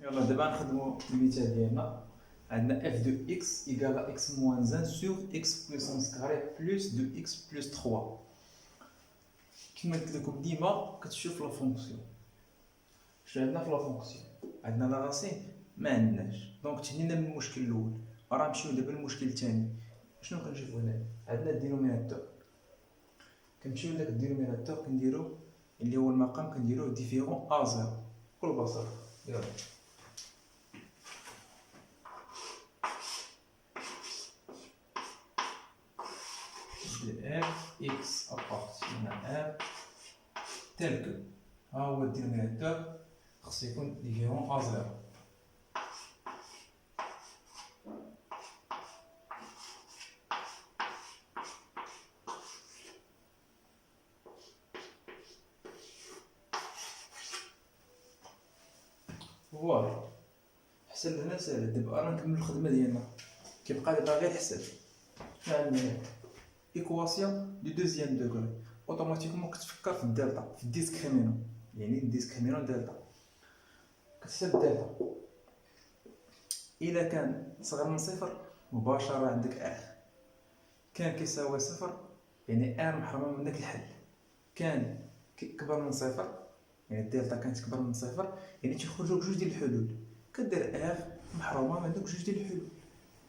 يلا دابا نخدمو المثال ديالنا. عندنا f de x égale à x moins 1 sur x puissance carré plus de x plus 3. كما قلت لكم ديما كتشوف لا فونكسيون. شنو عندنا في لا فونكسيون؟ عندنا لا راسين ما عندناش، دونك تهنينا من المشكل الاول. راه نمشيو دابا للمشكل الثاني. شنو كنشوفو هنا؟ عندنا الدينوميناتور، كنمشيو لداك الدينوميناتور كنديرو اللي هو المقام كنديروه ديفيرون ا زيرو بكل بساطه. يلا f x appartient à r tel que ها هو الدينوميناتور خصو يكون ديفيرون ا زيرو. فوالا حسب هنا ساهل. دابا راه نكملو الخدمه ديالنا، كيبقى دابا غير حساب. عندنا ايكواسيون دو دوزيام دوغري، اوتوماتيكمون كتفكر في الدلتا، في الديسكريمينون، يعني الديسكريمينون دلتا. كتحسب الدلتا الا كان صغر من صفر مباشره عندك ار، كان كيساوي صفر يعني ار محرمه من داك الحل، كان كبر من صفر يعني الدلتا كانت كبر من صفر يعني تيخرجوا بجوج ديال الحلول، كدير ار محرومه من دوك جوج ديال الحلول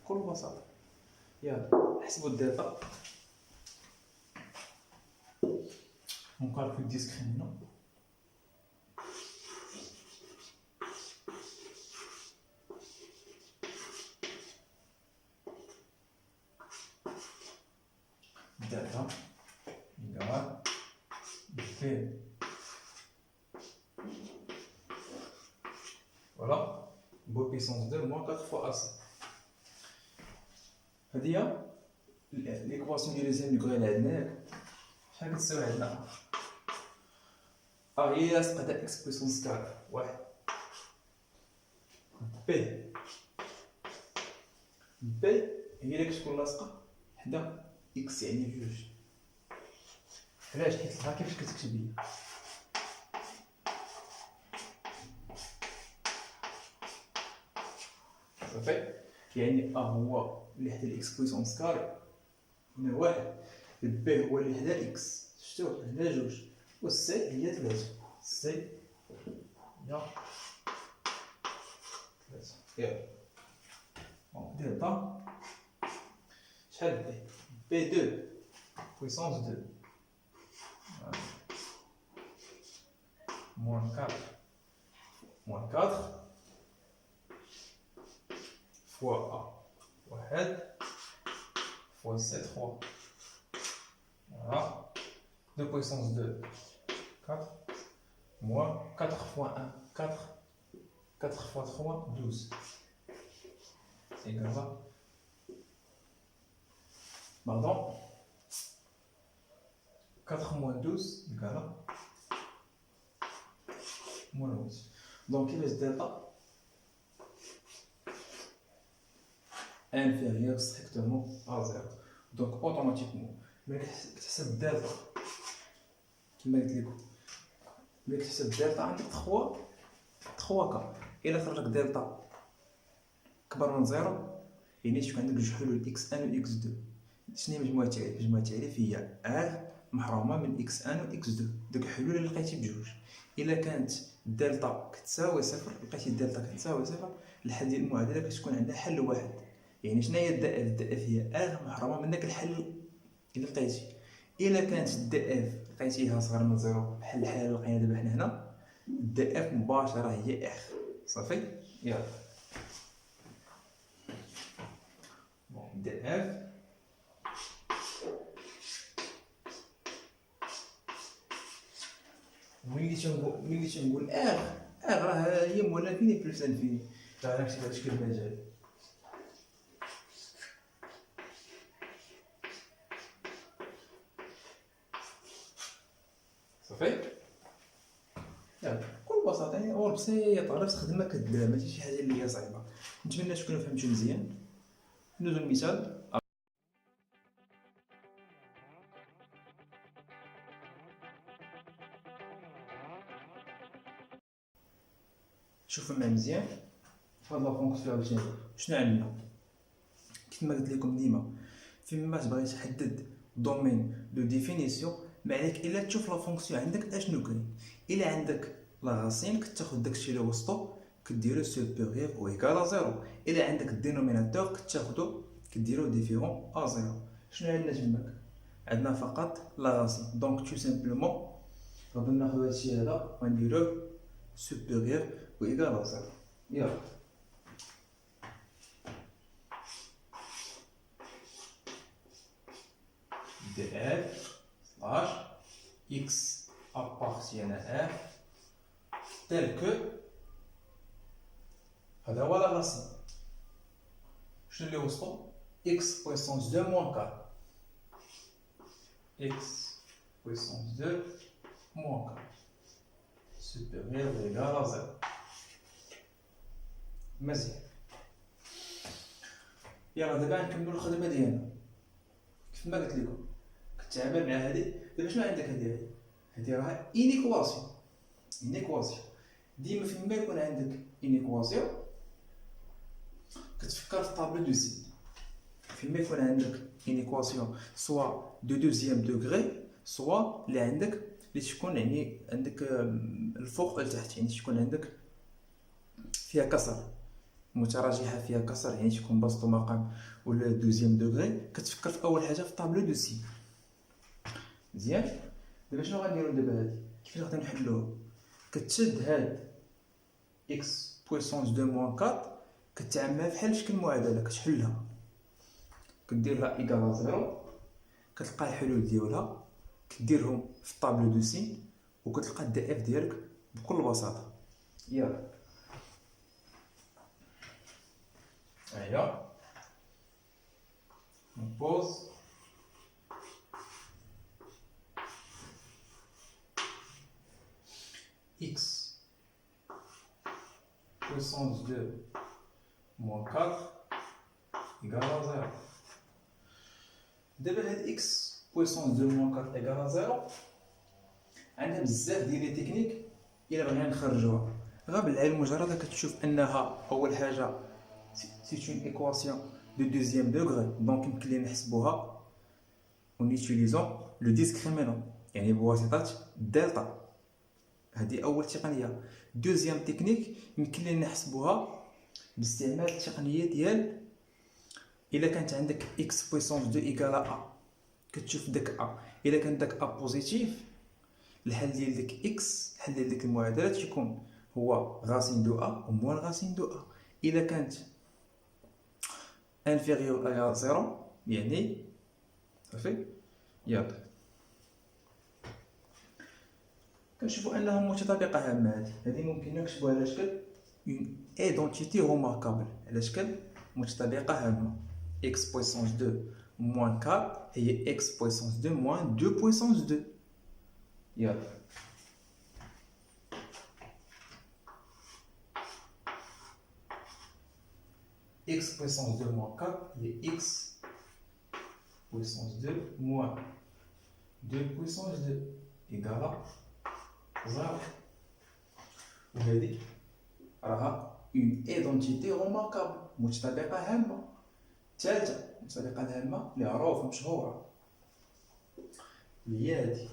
بكل بساطه. يلا نحسبوا الدلتا. On calcule discriminant. Delta égale B. Voilà. B puissance 2 moins 4 fois AC. هذه هي l'équation du deuxième degré اللي عندنا. شحال كتساوي عندنا؟ هي لاصقة x puissance 4 واحد B هي اللي كتكون لاصقة حدا x يعني جوج. علاش؟ حيت الغا كيفاش كتكتب هي صافي، يعني هو اللي حدا الاكس بويسونس كاري هنا واحد، البي هو اللي حدا اكس شفتوه هنا جوج، والسي هي ثلاثة. السي هي ثلاثة. يلا دلتا شحال بي دو بويسونس دو موان 4 fois A واحد fois C 3. Voilà. 2 puissance 2, 4. Moins 4 fois 1, 4. 4 fois 3, 12. C'est égal à... Pardon. 4 moins 12 égale à... moins 11. Donc il reste delta inférieur strictement à 0. Donc automatiquement, كتحسب الدلتا كما قلت لكم، ملي كتحسب الدلتا عندك 3 كا. الا خرج لك دلتا كبر من 0 يعني تكون عندك جوج حلول x1 و x2. شنو هي مجموعة التعريف؟ مجموعة التعريف هي r محرومة من x1 و x2. دوك الحلول اللي لقيتي بجوج، الا كانت الدلتا كتساوي صفر، لقيتي الدلتا كتساوي صفر، الحل ديال المعادلة كتكون عندها حل واحد. يعني شنو هي الداف هي r محرومة من داك الحل اللي لقيتي. الا كانت الداف لقيتيها صغر من زيرو بحال الحاله اللي لقينا دابا حنا هنا، الداف مباشره هي ار. صافي. يلا داف ملي تنقول ار راه هي مولا انفيني بلس انفيني، راه نكتب هذا الشكل المجال. صافي. يلا بكل بساطه يعني امور بسيطه، نفس خدمه كدير، ماشي شي حاجه اللي هي صعيبه. نتمنى تكونوا فهمتوا مزيان. ندوزو المثال. شوفوا معايا مزيان هاد لا فونكسيون باش شنو عندنا. كيما قلت لكم ديما فيما تبغي تحدد دومين دو ديفينيسيون ما عليك الا تشوف لا فونكسيون عندك اشنو كاين. الا عندك لا راسين كتاخذ داكشي اللي وسطو كديرو سوبيريور او ايكال زيرو. الا عندك الدينوميناتور كتاخذو كديرو ديفيرون ا زيرو. شنو عندنا تماك؟ عندنا فقط لا راسين. دونك تو سامبلومون غادي ناخذ هادشي هذا ونديروه سوبيريور او ايكال زيرو. يلا de f slash x appartient à f tel que هذا هو لا راسين. شنو اللي وسطو؟ x puissance 2 moins 4 x puissance 2 moins 4 supérieur ou égal à 0. مزيان. يلا دابا نكملو الخدمه ديالنا. كيف ما قلت لكم كتعامل مع هذه. دابا شنو عندك هذه راها انيكواسيون. ديما فيما يكون عندك انيكواسيون كتفكر في طابلو دو سين. فيما يكون عندك انيكواسيون سوا دو دوزيام دوغري سوا اللي عندك اللي تكون يعني عندك الفوق لتحت، يعني تكون عندك فيها كسر متراجحه فيها كسر، يعني تكون بسط مقام ولا دوزيام دوغري. كتفكر في اول حاجه في طابلو دو سين. مزيان. دابا شنو غنديرو دابا هادي كيفاش غادي نحلوها؟ كتشد هاد اكس بويسونس 2 موان 4 كتعاملها بحال شكل معادله كتحلها كدير لها ايكال زيرو. كتلقى الحلول ديالها كديرهم في طابلو دو سين وكتلقى الدي اف ديالك بكل بساطه. يلا هيا نبوز x puissance 2 moins 4 égale à 0. دابا هاد x puissance 2 moins 4 égale à 0 عندها بزاف ديال لي تكنيك الا بغينا نخرجوها. غير بالعلم مجرد كتشوف انها اول حاجه سي اون ايكواسيون دو دوزيام دوغري، دونك يمكن لينا نحسبوها اون يوتيليزون لو ديسكريمينون يعني بواسطه دلتا. هذه اول تقنيه. دوزيام تكنيك يمكن لنا نحسبوها باستعمال التقنيه ديال الا كانت عندك x بويسونس 2 ايكال ا كتشوف داك ا الا كان داك ا بوزيتيف الحل ديال ديك x الحل ديال ديك المعادله تيكون هو غاسين دو ا وموان غاسين دو ا. الا كانت انفيريور ا 0 يعني صافي. يلا كنشوفوا انها متطابقه هامه. هذه ممكن نكتبوها على شكل اون ايدونتيتي روماركابل، على شكل متطابقه هامه. x بويسونس 2 موان 4 هي x بويسونس 2 موان 2 بويسونس 2. يلا x puissance 2 moins 4 est x puissance 2 moins 2 puissance 2 égale à 0. وهذه راها une identité remarquable متطابقة هامة. ثالثة المتطابقة الهامة اللي معروفة مشهورة هي هذه.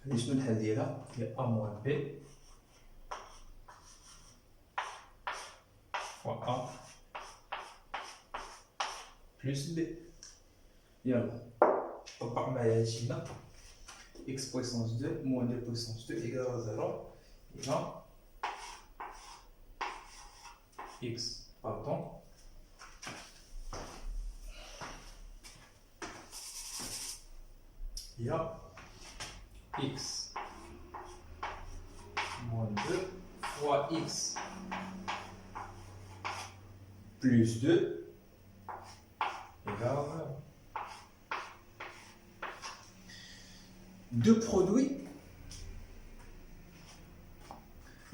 هذه شنو الحل ديالها؟ هي ا موان بي فوا ا بلس بي. يلا طبق معايا هادشي هنا. x بويسونس 2 موان 2 بويسونس 2 ايكال 0 هنا x باردون هي x moins 2 fois x plus 2 égale 0. Deux produits.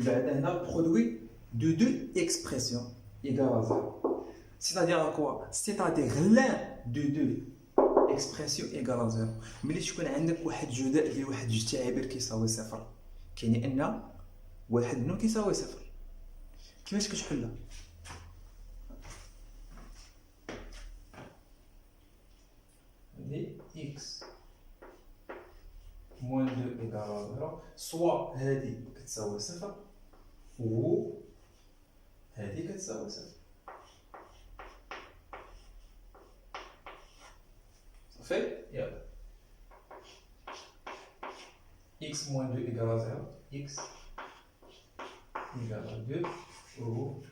On produit de deux expressions égales à 0. C'est-à-dire quoi? C'est-à-dire l'un de deux اكسبرسيون ايكال زيرو. ملي تكون عندك واحد جداء ديال واحد جوج تعابير كيساوي صفر، كيعني ان واحد منهم كيساوي صفر. كيفاش كتحلها؟ هادي اكس موان 2 ايكال زيرو، سوا هادي كتساوي صفر و هادي كتساوي صفر. صافي. يلا x moins 2 égale à 0, x égale à 2, ou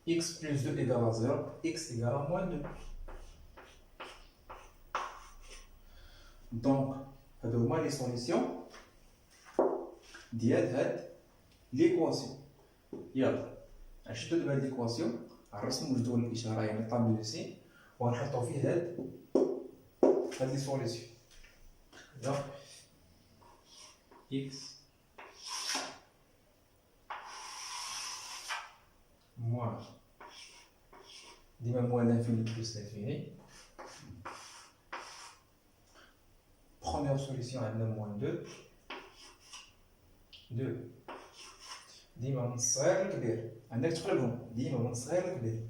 x plus 2 égale à 0, x égale à moins 2. Donc, هادو هما لي سوليسيون ديال هاد ليكواسيون. يلا نشدو دابا هاد ليكواسيون، نرسمو جدول الاشاره يعني طابلو دو سين، ونحطو فيه هاد لي سوليسيون. يلا x moins ديما moins l'infini plus l'infini. Première solution عندنا moins 2 ديما من الصغير للكبير، عندك تقلبهم ديما من الصغير للكبير.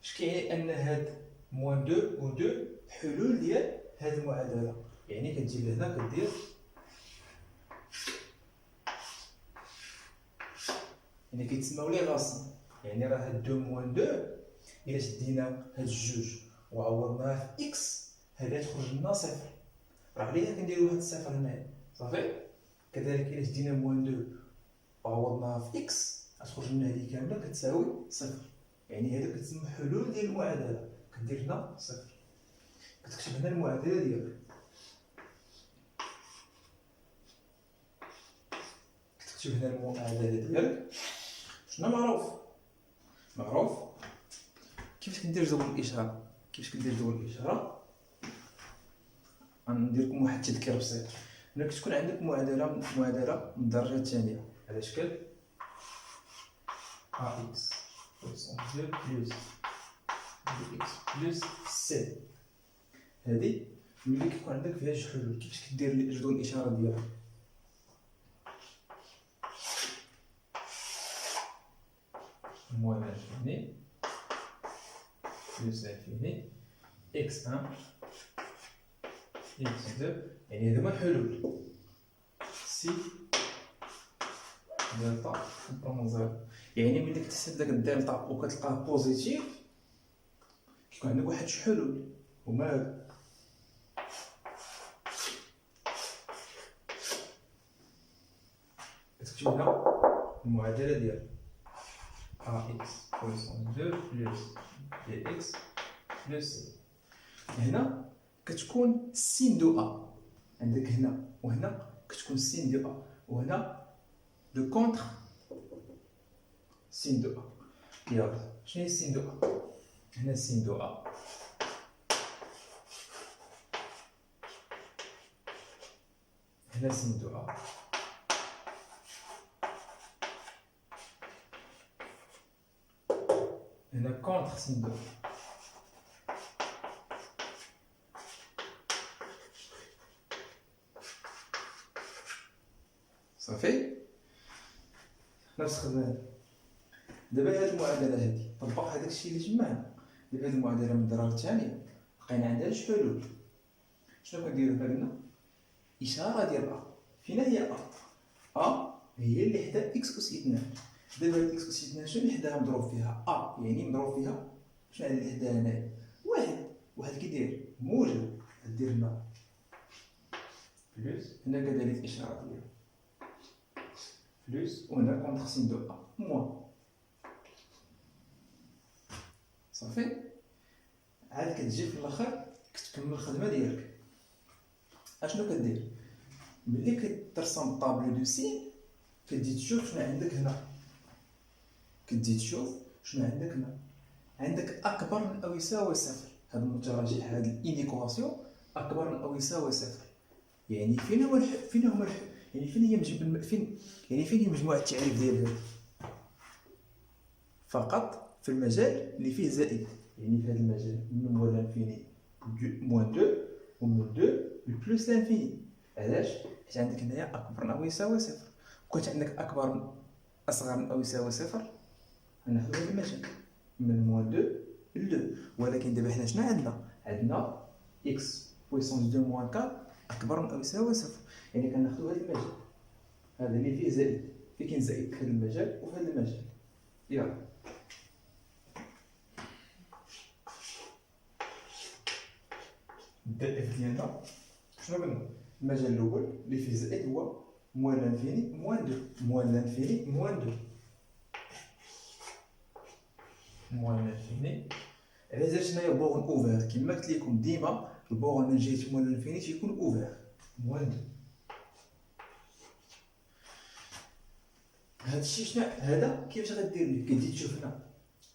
اش كيعني ان هاد moins 2 و 2 حلول ديال هاد المعادله؟ يعني كتجي لهنا كدير يعني كيتسماو لي غاصن، يعني راه هاد 2 موان 2 الا شدينا هاد الجوج وعوضناها في اكس هذا تخرج لنا صفر، راه عليها كنديرو هاد الصفر هنايا. صافي. كذلك الا شدينا موان 2 وعوضناها في اكس غتخرج لنا هذه كامله كتساوي صفر، يعني هادو كتسمى حلول ديال المعادله. كدير هنا صفر، كتكتب هنا المعادله ديالك، كتكتب هنا المعادله ديالك. شنو معروف كيفاش كندير جدول الاشاره. غندير لكم واحد التذكير بسيط. ملي كتكون عندك معادله من الدرجه الثانيه على شكل ax puissance 2 plus bx plus c، هذه ملي كيكون عندك فيها جوج حلول كيفاش كدير جدول الاشاره ديالها؟ moins l'infini plus l'infini x1 x2، يعني هذو هما الحلول. سي دلتا كنطون زيرو، يعني ملي كتحسب داك الدلتا وكتلقاه بوزيتيف كيكون عندك واحد جوج حلول هما هادو. كتكتب هنا المعادله ديالك ax puissance 2 plus bx plus c. هنا كتكون سين دو ا، عندك هنا وهنا كتكون سين دو ا، وهنا لو كونتر سين دو ا. يلا شنو هي سين دو ا؟ هنا سين دو ا هنا سين دو ا، هنا كونتر سين دو ا. صافي. نفس الخدمه. دابا هاد المعادله هادي طبق هذاك الشيء اللي جمعنا. دابا هاد المعادله من الدرجه الثانيه لقينا عندها جوج حلول. شنو كنديرو؟ قلنا اشاره ديال ا. فين هي ا؟ ا هي اللي حدا اكس اس 2. دابا هاد اكس اس 2 شنو اللي حداها مضروب فيها؟ ا يعني مضروب فيها شنو اللي حداها هنايا؟ واحد كيدير موجب، دير هنا بلس، هنا كذلك الاشاره ديالو بلس، وهنا كونتر سين دو ا موان. صافي. عاد كتجي في الاخر كتكمل الخدمه ديالك. اشنو كدير؟ ملي كترسم طابلو دو سين كتجي تشوف شنو عندك هنا، عندك اكبر من او يساوي صفر. هذا المتراجع، هذا الانيكواسيون اكبر من او يساوي صفر، يعني فين هما يعني فين هي مجموعه التعريف ديال هذا؟ فقط في المجال اللي فيه زائد. يعني في هذا المجال من موان لانفيني موان 2 ومن 2 لبلوس لانفيني. علاش؟ حيت عندك هنايا اكبر من او يساوي صفر. كنت عندك اكبر اصغر من او يساوي صفر غناخدو هذا المجال من موان 2 ل 2. ولكن دابا حنا شنو عندنا اكس بويسونس 2 موان 4 اكبر من او يساوي صفر، يعني كناخدو هذا المجال هذا اللي فيه زائد، فيه كاين زائد في هذا المجال وفي هذا المجال. يلا نبدا اف ديالنا. شنو قلنا؟ المجال الاول اللي فيه زائد هو موان لانفيني موان 2 موان لانفيني موان 2 موان لانفيني. على زاش هنايا بورن اوفير كيما قلت لكم ديما البورن من جهه موان لانفيني تيكون اوفير موان 2. هذا الشيء شنو هذا كيفاش غدير ليه؟ كتجي تشوف هنا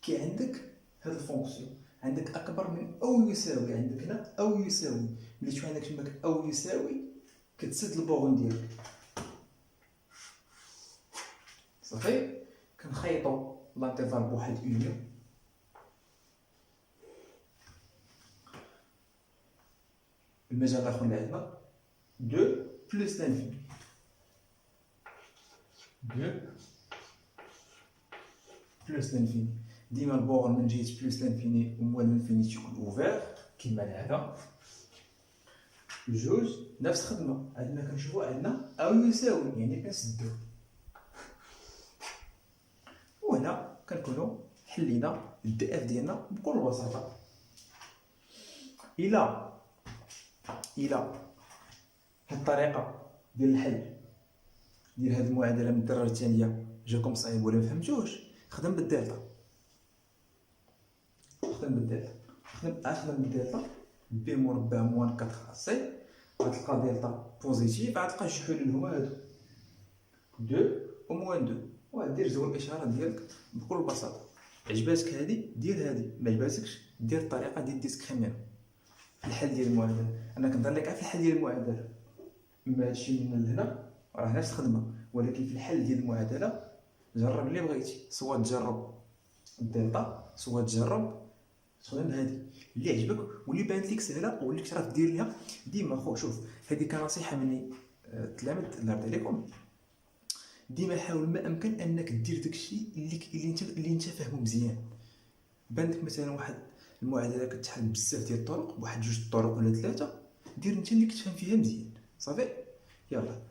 كي عندك هاد الفونكسيون عندك اكبر من او يساوي، عندك هنا او يساوي، ملي تشوف عندك تماك او يساوي كتسد البورن ديالك صافي. كنخيطوا لانتيفال بواحد اونيون المجال الاخر اللي عندنا 2 بلس لانفيني 2 بلس لانفيني. ديما البورن من جهه بلس لانفيني وموان لانفيني تيكون اوفير كيما هذا. جوج نفس الخدمه عندنا كنشوفوا عندنا او يساوي يعني كنسدو، وهنا كنكونوا حلينا الدي اف ديالنا بكل بساطه. الى هاد الطريقه ديال الحل ديال هاد المعادله من الدرجه الثانيه جاكم صعيب ولا مفهمتوش، خدم بالدلتا خدم بالدلتا بي مربع موان 4 سي غتلقى دلتا بوزيتيف، غتلقى جوج حلول هما هادو 2 و موان 2 وغادير زول الاشاره ديالك بكل بساطه. عجباتك هادي دير هادي، ما عجباتكش دير الطريقه ديال ديسكريمينو في الحل ديال المعادله. انا كنهضر لك في الحل ديال المعادله ماشي من هنا راه نفس الخدمه، ولكن في الحل ديال المعادله جرب اللي بغيتي، سواء تجرب الدلتا سواء تجرب تخدم هادي اللي عجبك واللي بانت لك سهله واللي كتعرف دير ليها ديما. خو شوف هذه كنصيحه مني التلاميذ الله يرضي عليكم، ديما حاول ما امكن انك دير داكشي اللي انت فاهمه مزيان. بانك مثلا واحد المعادله كتحل بزاف ديال الطرق بواحد جوج الطرق ولا ثلاثه، دير انت اللي كتفهم فيها مزيان صافي. يلا